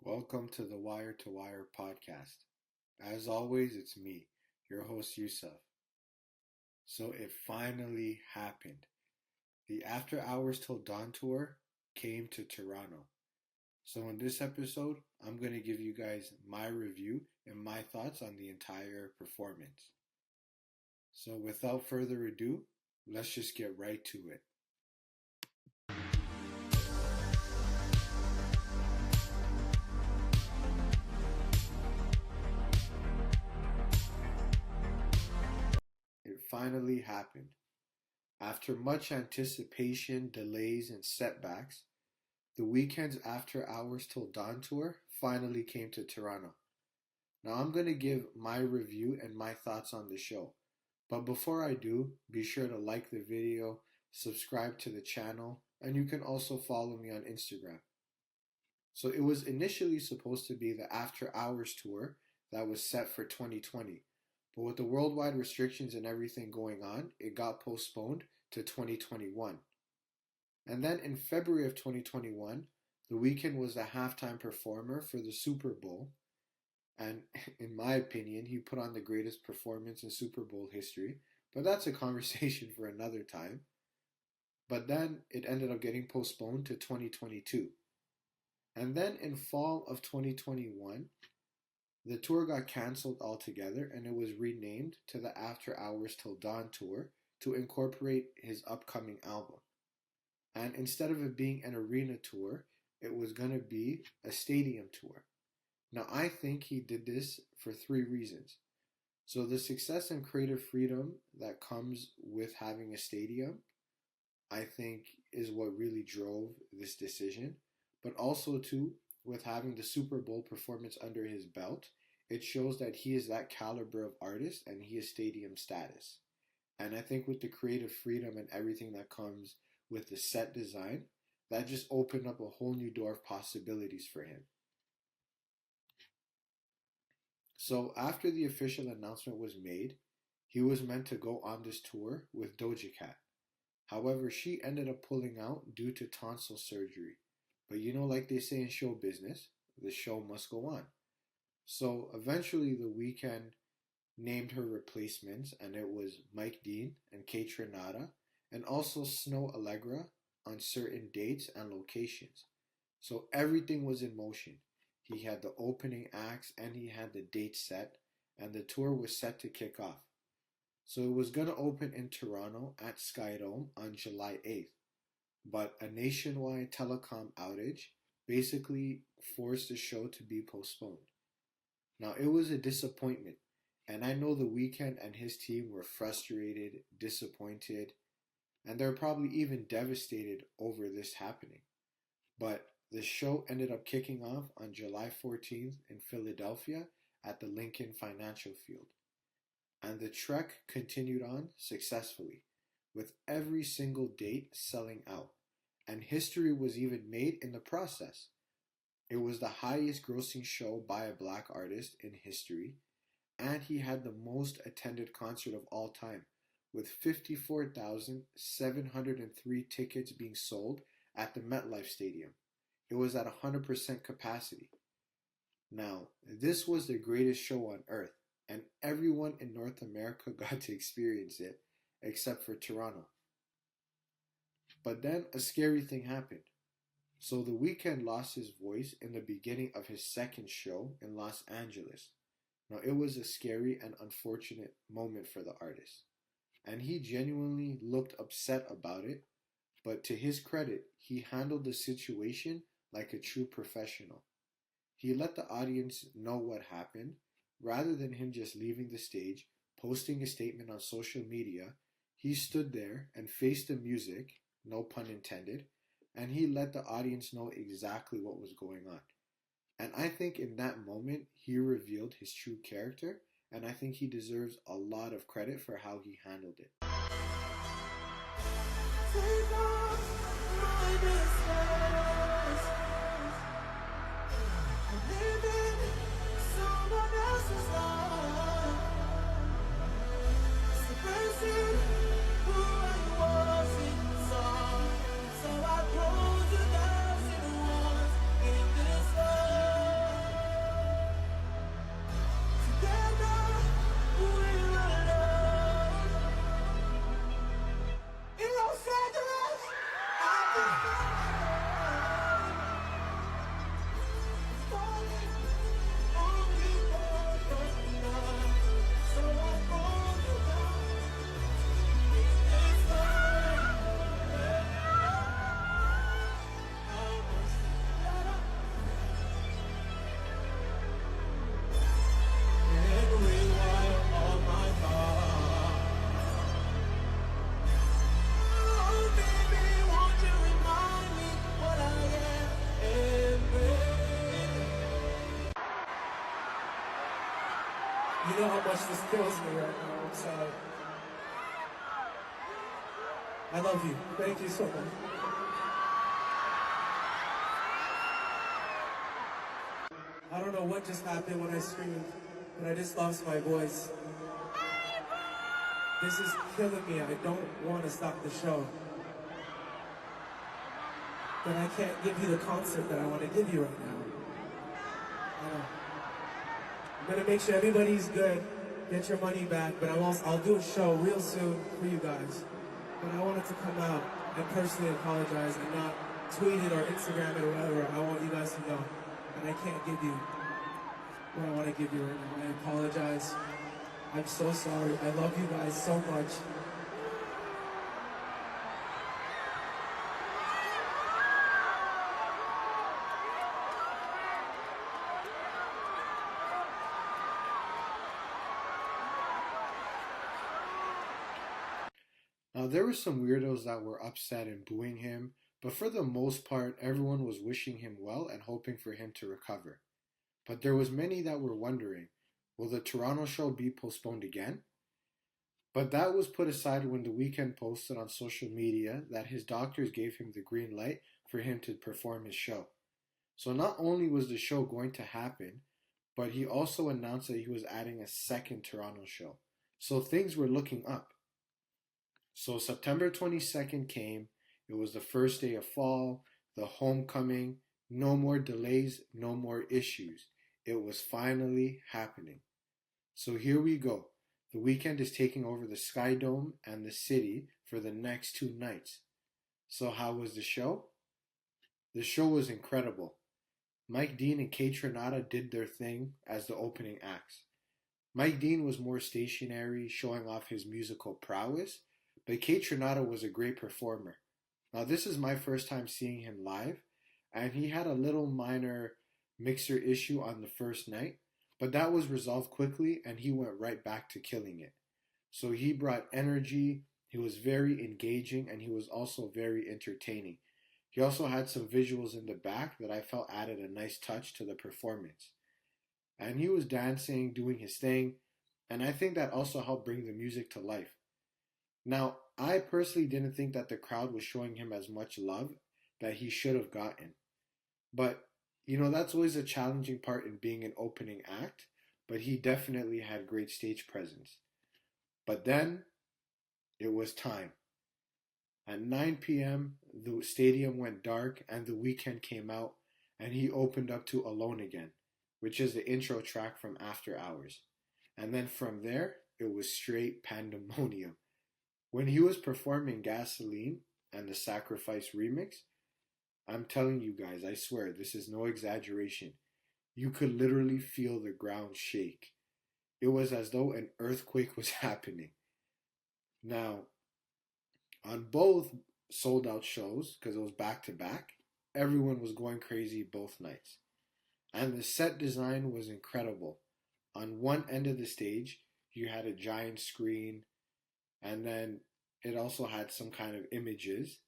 Welcome to the Wire to Wire podcast. As always, it's me, your host Yusuf. So it finally happened. The After Hours Till Dawn tour came to Toronto. So in this episode, I'm going to give you guys my review and my thoughts on the entire performance. So without further ado, let's just get right to it. It finally happened. After much anticipation, delays, and setbacks, the Weeknd's After Hours Till Dawn tour finally came to Toronto. Now I'm going to give my review and my thoughts on the show. But before I do, be sure to like the video, subscribe to the channel, and you can also follow me on Instagram. So it was initially supposed to be the After Hours tour that was set for 2020. But with the worldwide restrictions and everything going on, it got postponed to 2021. And then in February of 2021, The Weeknd was a halftime performer for the Super Bowl. And in my opinion, he put on the greatest performance in Super Bowl history. But that's a conversation for another time. But then it ended up getting postponed to 2022. And then in fall of 2021, the tour got cancelled altogether and it was renamed to the After Hours Till Dawn tour to incorporate his upcoming album. And instead of it being an arena tour, it was going to be a stadium tour. Now, I think he did this for three reasons. So the success and creative freedom that comes with having a stadium, I think, is what really drove this decision. But also, too, with having the Super Bowl performance under his belt, it shows that he is that caliber of artist and he is stadium status. And I think with the creative freedom and everything that comes with the set design, that just opened up a whole new door of possibilities for him. So after the official announcement was made, he was meant to go on this tour with Doja Cat. However, she ended up pulling out due to tonsil surgery. But like they say in show business, the show must go on. So eventually The Weeknd named her replacements, and it was Mike Dean and Kate Renata, and also Snow Allegra on certain dates and locations. So everything was in motion. He had the opening acts and he had the date set, and the tour was set to kick off. So it was going to open in Toronto at Skydome on July 8th. But a nationwide telecom outage basically forced the show to be postponed. Now, it was a disappointment, and I know The Weeknd and his team were frustrated, disappointed, and they're probably even devastated over this happening. But the show ended up kicking off on July 14th in Philadelphia at the Lincoln Financial Field. And the trek continued on successfully, with every single date selling out. And history was even made in the process. It was the highest grossing show by a black artist in history, and he had the most attended concert of all time, with 54,703 tickets being sold at the MetLife Stadium. It was at 100% capacity. Now, this was the greatest show on earth, and everyone in North America got to experience it, except for Toronto. But then a scary thing happened. So The Weeknd lost his voice in the beginning of his second show in Los Angeles. Now, it was a scary and unfortunate moment for the artist. And he genuinely looked upset about it, but to his credit, he handled the situation like a true professional. He let the audience know what happened, rather than him just leaving the stage, posting a statement on social media. He stood there and faced the music, no pun intended, and he let the audience know exactly what was going on. And I think in that moment, he revealed his true character, and I think he deserves a lot of credit for how he handled it. You know how much this kills me right now. I'm sorry. I love you. Thank you so much. I don't know what just happened when I screamed, but I just lost my voice. This is killing me. I don't want to stop the show. But I can't give you the concert that I want to give you right now. I'm gonna make sure everybody's good, get your money back, but I'll do a show real soon for you guys. But I wanted to come out and personally apologize and not tweet it or Instagram it or whatever. I want you guys to know. And I can't give you what I want to give you right now. I apologize. I'm so sorry. I love you guys so much. Now, there were some weirdos that were upset and booing him, but for the most part, everyone was wishing him well and hoping for him to recover. But there was many that were wondering, will the Toronto show be postponed again? But that was put aside when The Weeknd posted on social media that his doctors gave him the green light for him to perform his show. So not only was the show going to happen, but he also announced that he was adding a second Toronto show. So things were looking up. So September 22nd came. It was the first day of fall, the homecoming, no more delays, no more issues. It was finally happening. So here we go. The Weeknd is taking over the Sky Dome and the city for the next 2 nights. So how was the show? The show was incredible. Mike Dean and Kate Renata did their thing as the opening acts. Mike Dean was more stationary, showing off his musical prowess, but Kate Renata was a great performer. Now, this is my first time seeing him live, and he had a little minor mixer issue on the first night, but that was resolved quickly, and he went right back to killing it. So he brought energy, he was very engaging, and he was also very entertaining. He also had some visuals in the back that I felt added a nice touch to the performance. And he was dancing, doing his thing, and I think that also helped bring the music to life. Now, I personally didn't think that the crowd was showing him as much love that he should have gotten. But, that's always a challenging part in being an opening act, but he definitely had great stage presence. But then, it was time. At 9 p.m., the stadium went dark and The Weeknd came out and he opened up to Alone Again, which is the intro track from After Hours. And then from there, it was straight pandemonium. When he was performing Gasoline and the Sacrifice remix, I'm telling you guys, I swear, this is no exaggeration. You could literally feel the ground shake. It was as though an earthquake was happening. Now, on both sold out shows, because it was back to back, everyone was going crazy both nights. And the set design was incredible. On one end of the stage, you had a giant screen, and then it also had some kind of images.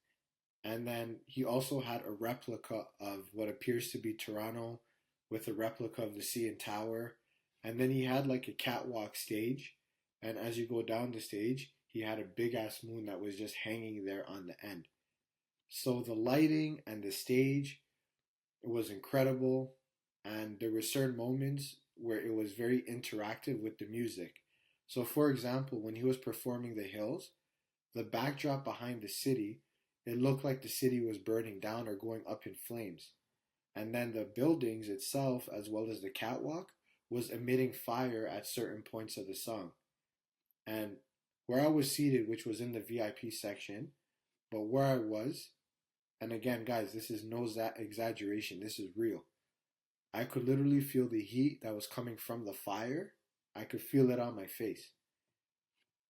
And then he also had a replica of what appears to be Toronto with a replica of the CN Tower. And then he had like a catwalk stage. And as you go down the stage, he had a big ass moon that was just hanging there on the end. So the lighting and the stage, it was incredible. And there were certain moments where it was very interactive with the music. So for example, when he was performing The Hills, the backdrop behind the city, it looked like the city was burning down or going up in flames. And then the buildings itself, as well as the catwalk, was emitting fire at certain points of the song. And where I was seated, which was in the VIP section, but where I was, and again, guys, this is no exaggeration, this is real. I could literally feel the heat that was coming from the fire. I could feel it on my face.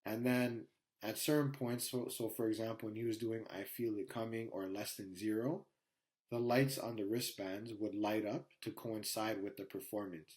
And then at certain points, so for example, when he was doing I Feel It Coming or Less Than Zero, the lights on the wristbands would light up to coincide with the performance.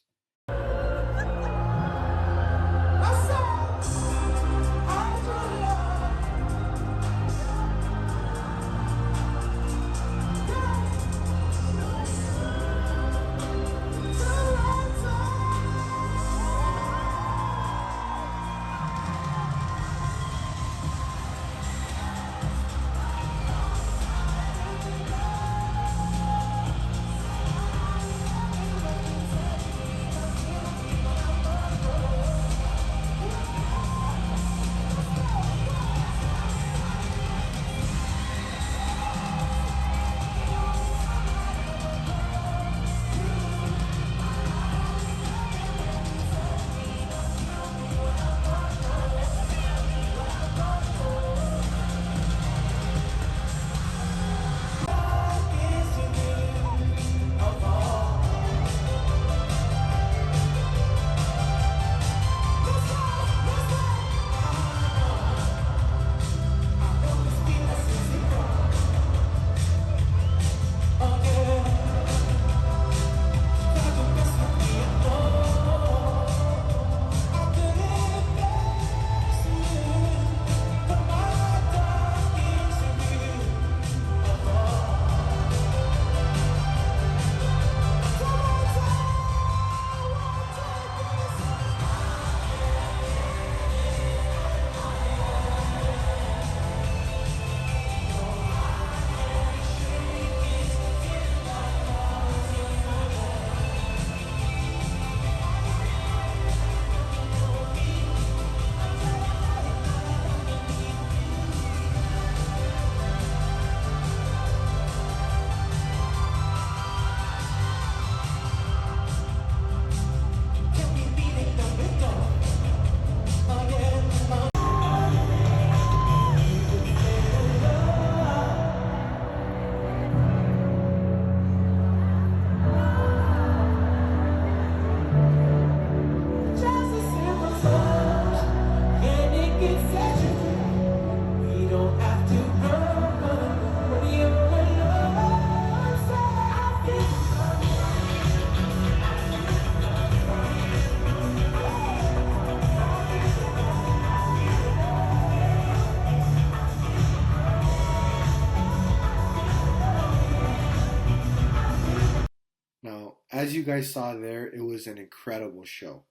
Now, as you guys saw there, it was an incredible show.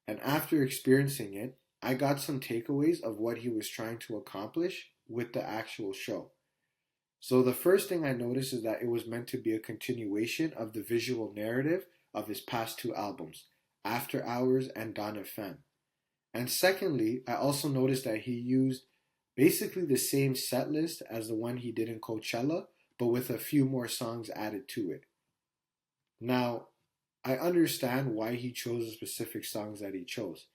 And after experiencing it, I got some takeaways of what he was trying to accomplish with the actual show. So the first thing I noticed is that it was meant to be a continuation of the visual narrative of his past two albums, After Hours and Dawn of Femme. And secondly, I also noticed that he used basically the same set list as the one he did in Coachella, but with a few more songs added to it. Now, I understand why he chose the specific songs that he chose.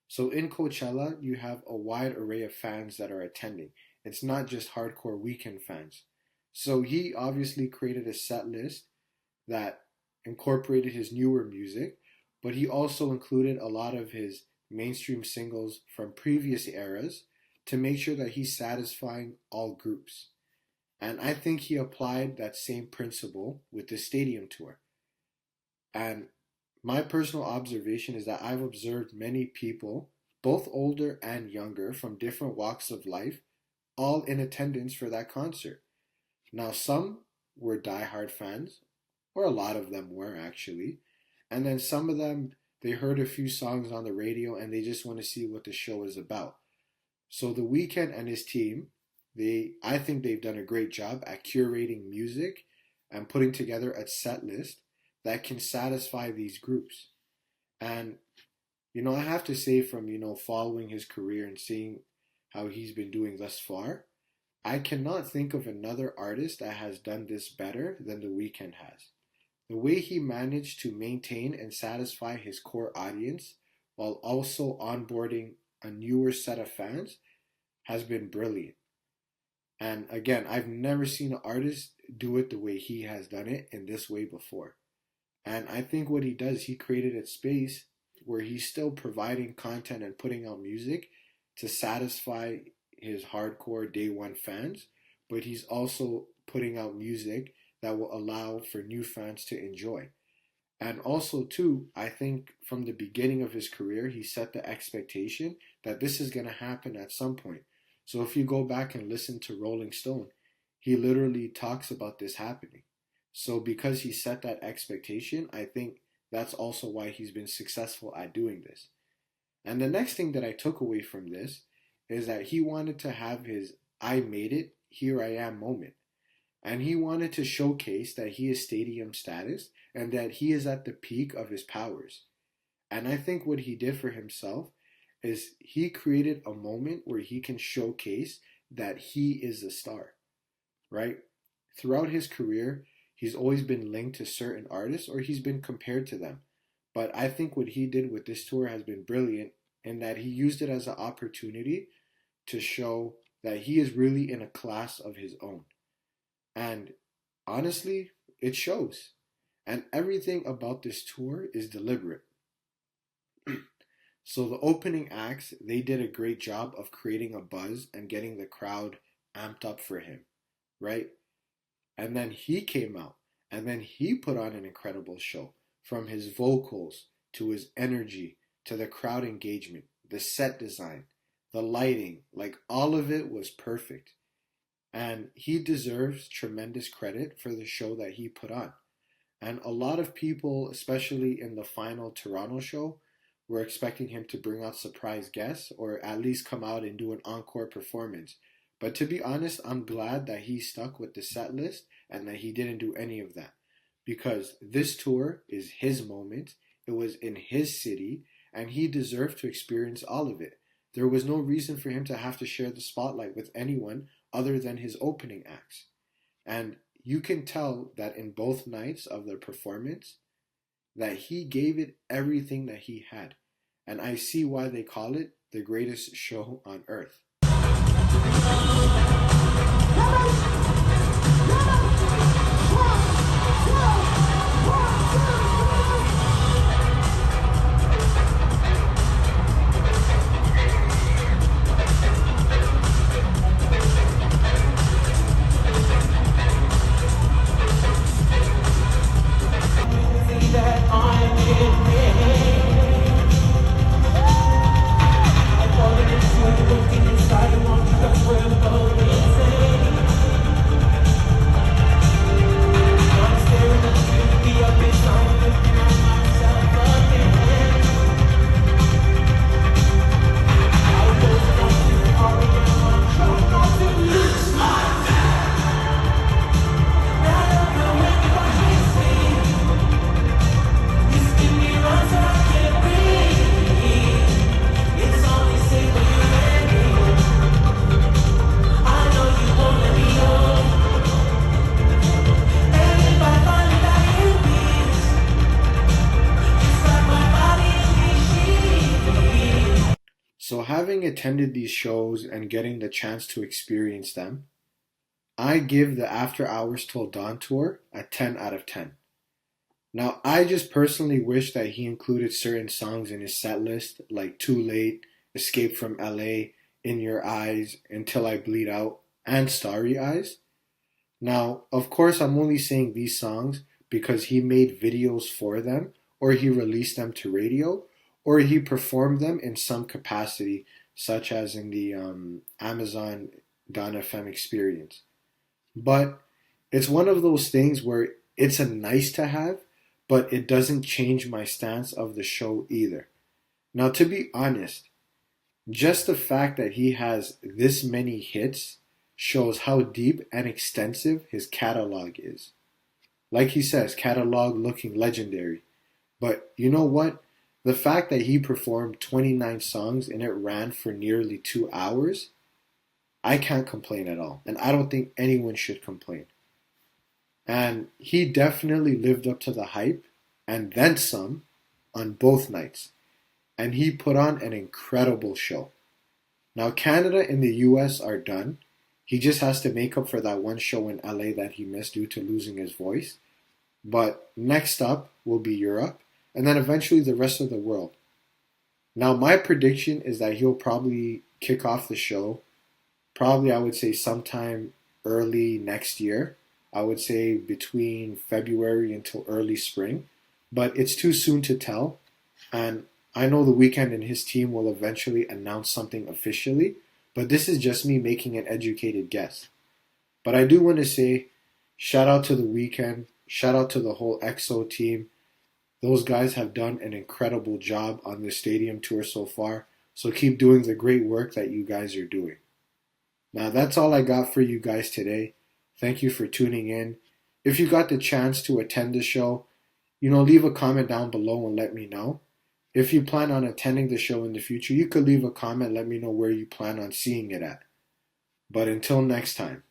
So in Coachella, you have a wide array of fans that are attending. It's not just hardcore Weeknd fans. So he obviously created a set list that incorporated his newer music, but he also included a lot of his mainstream singles from previous eras to make sure that he's satisfying all groups. And I think he applied that same principle with the stadium tour. And my personal observation is that I've observed many people, both older and younger, from different walks of life, all in attendance for that concert. Now, some were diehard fans, or a lot of them were actually, and then some of them, they heard a few songs on the radio and they just want to see what the show is about. So The Weeknd and his team, I think they've done a great job at curating music and putting together a set list that can satisfy these groups. And, I have to say from, following his career and seeing how he's been doing thus far, I cannot think of another artist that has done this better than The Weeknd has. The way he managed to maintain and satisfy his core audience while also onboarding a newer set of fans has been brilliant. And again, I've never seen an artist do it the way he has done it in this way before. And I think what he does, he created a space where he's still providing content and putting out music to satisfy his hardcore day one fans, but he's also putting out music that will allow for new fans to enjoy. And also too, I think from the beginning of his career, he set the expectation that this is going to happen at some point. So if you go back and listen to Rolling Stone, he literally talks about this happening. So because he set that expectation, I think that's also why he's been successful at doing this. And the next thing that I took away from this is that he wanted to have his I made it, here I am moment. And he wanted to showcase that he is stadium status and that he is at the peak of his powers. And I think what he did for himself is he created a moment where he can showcase that he is a star, right? Throughout his career, he's always been linked to certain artists or he's been compared to them. But I think what he did with this tour has been brilliant in that he used it as an opportunity to show that he is really in a class of his own. And honestly, it shows. And everything about this tour is deliberate. So the opening acts, they did a great job of creating a buzz and getting the crowd amped up for him, right? And then he came out and then he put on an incredible show, from his vocals to his energy to the crowd engagement, the set design, the lighting, like all of it was perfect. And he deserves tremendous credit for the show that he put on. And a lot of people, especially in the final Toronto show, were expecting him to bring out surprise guests or at least come out and do an encore performance. But to be honest, I'm glad that he stuck with the set list and that he didn't do any of that. Because this tour is his moment, it was in his city, and he deserved to experience all of it. There was no reason for him to have to share the spotlight with anyone other than his opening acts. And you can tell that in both nights of the performance, that he gave it everything that he had. And I see why they call it the greatest show on earth. So having attended these shows and getting the chance to experience them, I give the After Hours Till Dawn tour a 10 out of 10. Now, I just personally wish that he included certain songs in his set list, like Too Late, Escape from LA, In Your Eyes, Until I Bleed Out, and Starry Eyes. Now, of course, I'm only saying these songs because he made videos for them, or he released them to radio, or he performed them in some capacity, such as in the Amazon Don FM experience. But it's one of those things where it's a nice to have, but it doesn't change my stance of the show either. Now, to be honest, just the fact that he has this many hits shows how deep and extensive his catalog is. Like he says, catalog looking legendary. But you know what? The fact that he performed 29 songs and it ran for nearly 2 hours, I can't complain at all. And I don't think anyone should complain. And he definitely lived up to the hype and then some on both nights. And he put on an incredible show. Now, Canada and the US are done. He just has to make up for that one show in LA that he missed due to losing his voice. But next up will be Europe, and then eventually the rest of the world. Now, my prediction is that he'll probably kick off the show, probably I would say sometime early next year. I would say between February until early spring. But it's too soon to tell. And I know The Weeknd and his team will eventually announce something officially, but this is just me making an educated guess. But I do want to say shout out to The Weeknd, shout out to the whole EXO team. Those guys have done an incredible job on this stadium tour so far, so keep doing the great work that you guys are doing. Now that's all I got for you guys today. Thank you for tuning in. If you got the chance to attend the show, leave a comment down below and let me know. If you plan on attending the show in the future, you could leave a comment, let me know where you plan on seeing it at. But until next time.